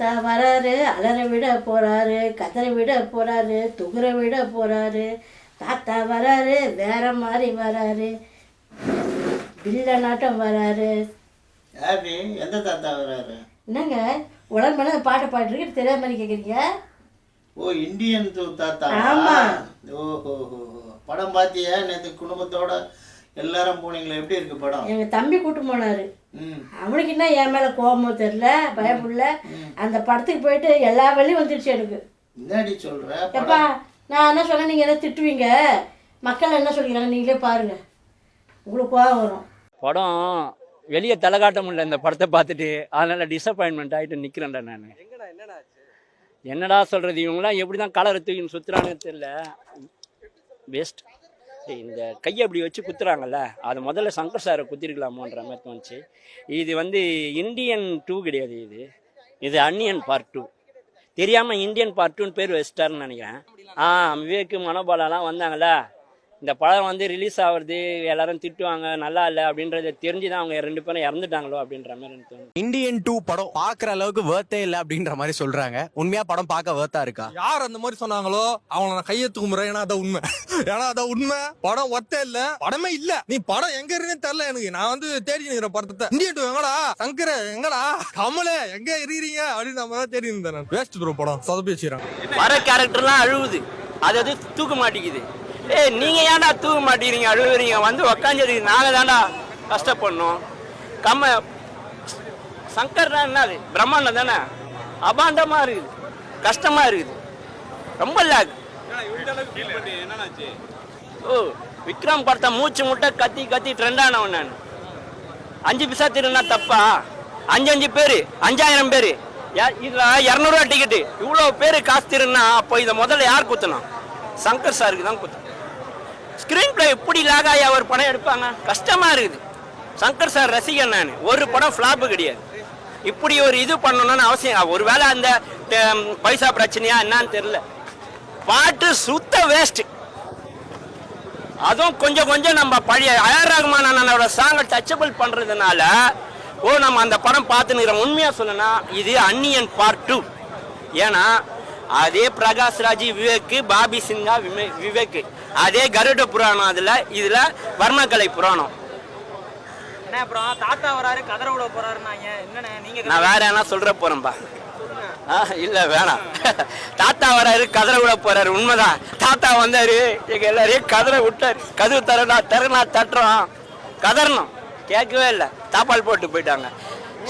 தாத்தா வராரு, அலற விட போகிறாரு, கதற விட போகிறாரு, துகுற விட போகிறாரு. தாத்தா வராரு, வேற மாதிரி வராரு, வில்ல நாட்டம் வராரு. யாரு எந்த தாத்தா வராரு? என்னங்க உடம்பு பாட்டை பாட்டுருக்கு தெரியாத மாதிரி கேட்குறீங்க? ஓ இந்தியன் தாத்தா. ஆமாம். ஓஹோ படம் பார்த்தியா? நேற்று குடும்பத்தோட எல்லாரும் போனீங்களா? எப்படி இருக்கு படம்? எங்கள் தம்பி கூட்டு போனார். அவனுக்கு என்ன என் மேலே கோபமோ தெரில, பயப்புள்ள. அந்த படத்துக்கு போயிட்டு எல்லா வேலையும் வந்துடுச்சு எனக்கு. என்னடி சொல்கிற? எப்பா நான் என்ன சொன்னேன், நீங்கள் என்ன திட்டுவீங்க, மக்கள் என்ன சொல்லிக்கிறாங்க நீங்களே பாருங்கள், உங்களுக்கு கோபம் வரும். படம் வெளியே தலை காட்ட முடியல இந்த படத்தை பார்த்துட்டு, அதனால் டிசப்பாயின்மெண்ட் ஆகிட்டு நிற்கிறேன்டா நான். என்னடா சொல்கிறது, இவங்களாம் எப்படி தான் கலரை தூக்கின்னு சுற்றுறாங்கன்னு தெரியல. பெஸ்ட் இந்த கையை அப்படி வச்சு குத்துறாங்கல்ல, அது முதல்ல சங்கர் சாரை குத்திருக்கலாமோன்ற மாதிரி தோணுச்சு. இது இந்தியன் 2 கிடையாது, இது அன்னியன் பார்ட் 2. தெரியாமல் இந்தியன் பார்ட் 2ன்னு பேர் வச்சிட்டாருன்னு நினைக்கிறேன். விவேக் மனோபாலாலாம் வந்தாங்கல்ல, இந்த படம் ரிலீஸ் ஆகுறது எல்லாரும் திட்டுவாங்க நல்லா இல்லை அப்படின்றத தெரிஞ்சுதான் அவங்க 2 பேரும் இறந்துட்டாங்களோ அப்படின்ற மாதிரி எனக்கு தோணுது. இந்தியன் 2 படம் பாக்குற அளவுக்கு வேர்த்தே இல்லை அப்படின்ற மாதிரி சொல்றாங்க. உண்மையா படம் பார்க்க வேர்த்தா இருக்கா? யார் அந்த மாதிரி சொன்னாங்களோ அவங்கள நான் கையை தூக்குறேன். ஏன்னா அதான் உண்மை. படம் ஒத்தே இல்ல, படமே இல்ல. நீ படம் எங்க இருக்குன்னு தெரியல எனக்கு. நான் தேடி நிற்கிறேன் படத்தை. இந்தியன் 2 எங்கடா, சங்கர எங்கடா, கமலே எங்க இருக்கிறீங்க அப்படின்னு நம்ம தான் தேடி இருந்தேன். நான் வேஸ்ட் ப்ரோ படம் சொதப்பி வச்சுக்கிறேன். வர கேரக்டர்லாம் அழுவுது, அது தூக்க மாட்டேங்குது. நீங்க ஏன்டா தூக்க மாட்டேங்கிறீங்க, அழுவுறீங்க, உக்காந்துருக்கு. நாங்க தான்டா கஷ்டப்படணும். சங்கர் தான் என்னது பிரம்மாண்டம் தானே, அபாண்டமா இருக்குது, கஷ்டமா இருக்குது, ரொம்ப லேக். விக்ரம் படத்தை மூச்சு முட்டை கத்தி ட்ரெண்ட் ஆனவன் நான். 5 பைசா திருநா தப்பா? 5 பேரு 5000 பேரு, இதுல 200 ரூபா டிக்கெட்டு, இவ்வளவு பேரு காசு திருன்னா அப்போ இதை முதல்ல யார் குத்தணும்? சங்கர் சாருக்கு தான் குத்தணும். ஸ்கிரீன் பிளே இப்படி லாகாயா ஒரு படம் எடுப்பாங்க, கஷ்டமா இருக்குது. சங்கர் சார் ரசிகன் நான், ஒரு படம் ஃபிளாப்பு கிடையாது. இப்படி ஒரு இது பண்ணணும்னு அவசியம். ஒருவேளை அந்த பைசா பிரச்சனையா என்னன்னு தெரியல. பாட்டு சுத்த வேஸ்ட். அதுவும் கொஞ்சம் நம்ம பழைய AR ரஹ்மான் அண்ணனோட சாங்கை டச்சபிள் பண்றதுனால நம்ம அந்த படம் பார்த்துன்னு. உண்மையா சொல்லனா இது அன்னியன் பார்ட் 2. ஏன்னா அதே பிரகாஷ் ராஜ், விவேக், பாபி சிங்கா, விவேக், அதே கருட புராணம், இதுல வர்ணக்கலை புராணம். தாத்தா வராரு, கதற விட போறாருன்னாங்க. என்னண்ணே நீங்க? நான் வேற என்ன சொல்ற போறேன்பா. இல்ல வேணாம். தாத்தா வராரு, கதற விட போறாரு, உண்மைதான். தாத்தா வந்தாரு, எங்க எல்லாரையும் கதற விட்டாரு. கதவு தரனா தட்டுறோம், கதறணும், கேட்கவே இல்லை, தாப்பால் போட்டு போயிட்டாங்க.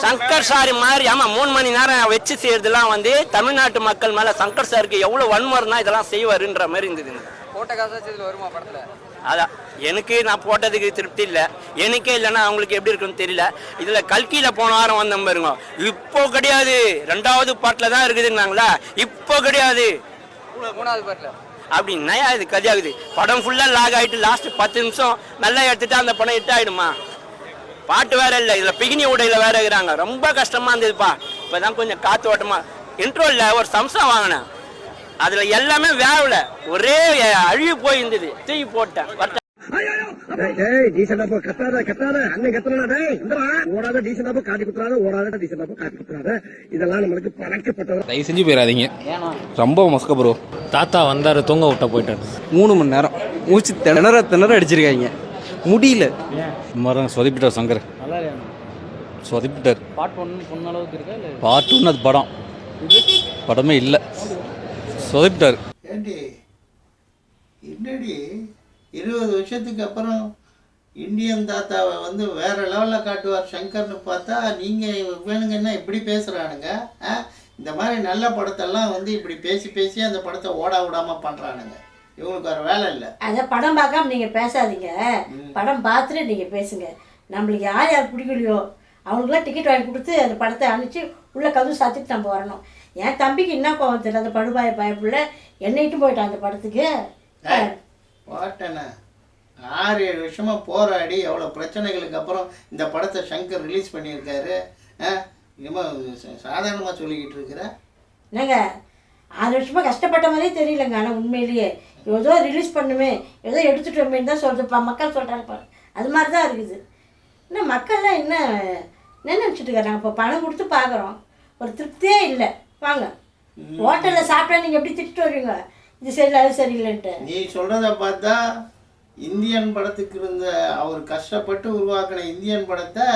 சங்கர் சார் மாதிரி 3 மணி நேரம் வச்சு செய்யறதுலாம் தமிழ்நாட்டு மக்கள் மேல சங்கர் சாருக்கு எவ்வளவு வன்முறைனா இதெல்லாம் செய்வாருன்ற மாதிரி இருந்தது. போட்ட காசு வருமா படத்துல? அதான் எனக்கு, நான் போட்டதுக்கு திருப்தி இல்லை. எனக்கே இல்லைன்னா அவங்களுக்கு எப்படி இருக்குன்னு தெரியல. இதுல கல்கியில போன வாரம் வந்த பாருங்க, இப்போ கிடையாது, 2வது பார்ட்ல தான் இருக்குதுன்னாங்களா, இப்போ கிடையாது, 3வது பார்ட்ல அப்படின்னா இது கதையாகுது. படம் ஃபுல்லா லாக் ஆயிட்டு லாஸ்ட் 10 நிமிஷம் நல்லா எடுத்துட்டா அந்த படம் ஹிட் ஆயிடுமா? பாட்டு வேற இல்லை, இதுல பிகினி உடையில வேற இருக்கிறாங்க. ரொம்ப கஷ்டமா இருந்ததுப்பா. இப்பதான் கொஞ்சம் காத்து ஓட்டமா. இன்ட்ரோல ஒரு சம்சம் வாங்கினேன், அதுல எல்லாமே வேவல, ஒரே அழுகி போயிருந்தது, தூக்கி போட்டேன். தயவு செஞ்சு போயிடாதீங்க, ரொம்ப மொசக்க ப்ரோ. தாத்தா வந்தாரு, தூங்க விட்ட போயிட்டாரு. 3 மணி நேரம் மூச்சு திணற அடிச்சிருக்காங்க, முடியல. சொதப்பிட்டார் சங்கர், சொதப்பிட்டார். பார்ட் 1 சொன்ன அளவுக்கு இருக்கா இல்ல? பார்ட் 1 அது படமே இல்லை, சொதப்பிட்டார். ஏண்டி என்னடி 20 வருஷத்துக்கு அப்புறம் இந்தியன் தாத்தாவை வேற லெவலில் காட்டுவார் சங்கர்னு பார்த்தா நீங்கள் வேணுங்கன்னா இப்படி பேசுகிறானுங்க. இந்த மாதிரி நல்ல படத்தெல்லாம் இப்படி பேசி அந்த படத்தை ஓட விடாமல் பண்ணுறானுங்க. இவங்களுக்கு ஒரு வேலை இல்லை. அதை படம் பார்க்காம நீங்கள் பேசாதீங்க, படம் பார்த்துட்டு நீங்கள் பேசுங்க. நம்மளுக்கு யார் பிடிக்கலையோ அவங்களுக்குலாம் டிக்கெட் வாங்கி கொடுத்து அந்த படத்தை அனுப்பிச்சு உள்ளே கதவு சாத்திட்டு நம்ம வரணும். என் தம்பிக்கு என்ன கோவம் தெரியல, அந்த படுபாய பயப்புள்ள என்னைட்டு போயிட்டான் அந்த படத்துக்கு. போட்டேண்ணே 6-7 வருஷமாக போராடி எவ்வளோ பிரச்சனைகளுக்கு அப்புறம் இந்த படத்தை சங்கர் ரிலீஸ் பண்ணியிருக்காரு. இன்னும் சாதாரணமாக சொல்லிக்கிட்டு இருக்கிற என்னங்க 6 வருஷமாக கஷ்டப்பட்ட மாதிரியே தெரியலங்க. ஆனால் உண்மையிலேயே ஏதோ ரிலீஸ் பண்ணுமே, ஏதோ எடுத்துட்டோமேன்னு தான் சொல்கிறப்பா மக்கள் சொல்கிறாங்கப்பா. அது மாதிரி தான் இருக்குது. இன்னும் மக்கள்லாம் என்ன நினச்சிட்டு இருக்காங்க? இப்போ பணம் கொடுத்து பார்க்குறோம், ஒரு திருப்தியே இல்லை. வாங்க. ஹோட்டலில் சாப்பிட்டா நீங்கள் எப்படி திட்டு வருவீங்க, இது சரியில்லை அது சரியில்லைன்ட்டு. நீ சொல்கிறத பார்த்தா இந்தியன் படத்துக்கு இருந்த அவர் கஷ்டப்பட்டு உருவாக்கின இந்தியன் படத்தை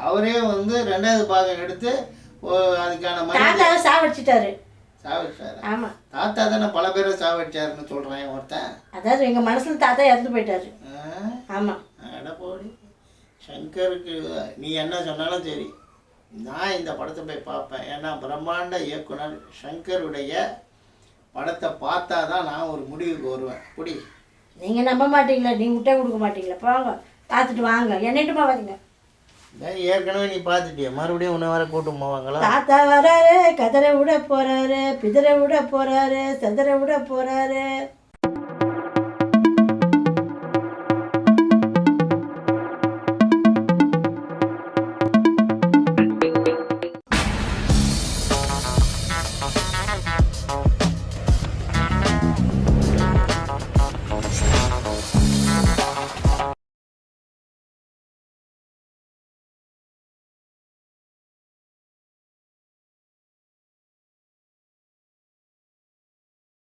அவரே வந்து 2வது பாகம் எடுத்து அதுக்கான மரியாதை தாத்தாவை சாவடிச்சிட்டாரு. சாவடிச்சாரு. ஆமாம், தாத்தா தானே பல பேரை சாவடிச்சாருன்னு சொல்கிறேன் ஒருத்தன். அதாவது எங்கள் மனசில் தாத்தா இறந்து போயிட்டாரு. ஆமாம். அட போடி. சங்கருக்கு நீ என்ன சொன்னாலும் சரி, நான் இந்த படத்தை போய் பார்ப்பேன். ஏன்னா பிரம்மாண்ட இயக்குனர் சங்கருடைய படத்தை பார்த்தா தான் நான் ஒரு முடிவுக்கு வருவேன். புடி. நீங்கள் நம்ப மாட்டீங்களா, நீங்கள் விட்டே கொடுக்க மாட்டீங்களா? போங்க பார்த்துட்டு வாங்க, என்னட்டுமா வரீங்க. ஏற்கனவே நீ பார்த்துட்டிய, மறுபடியும் உன்னை வர கூட்டு போவாங்களா? தாத்தா வராரு, கதரை விட போகிறாரு, பிதரை விட போகிறாரு, செதரை விட போகிறாரு.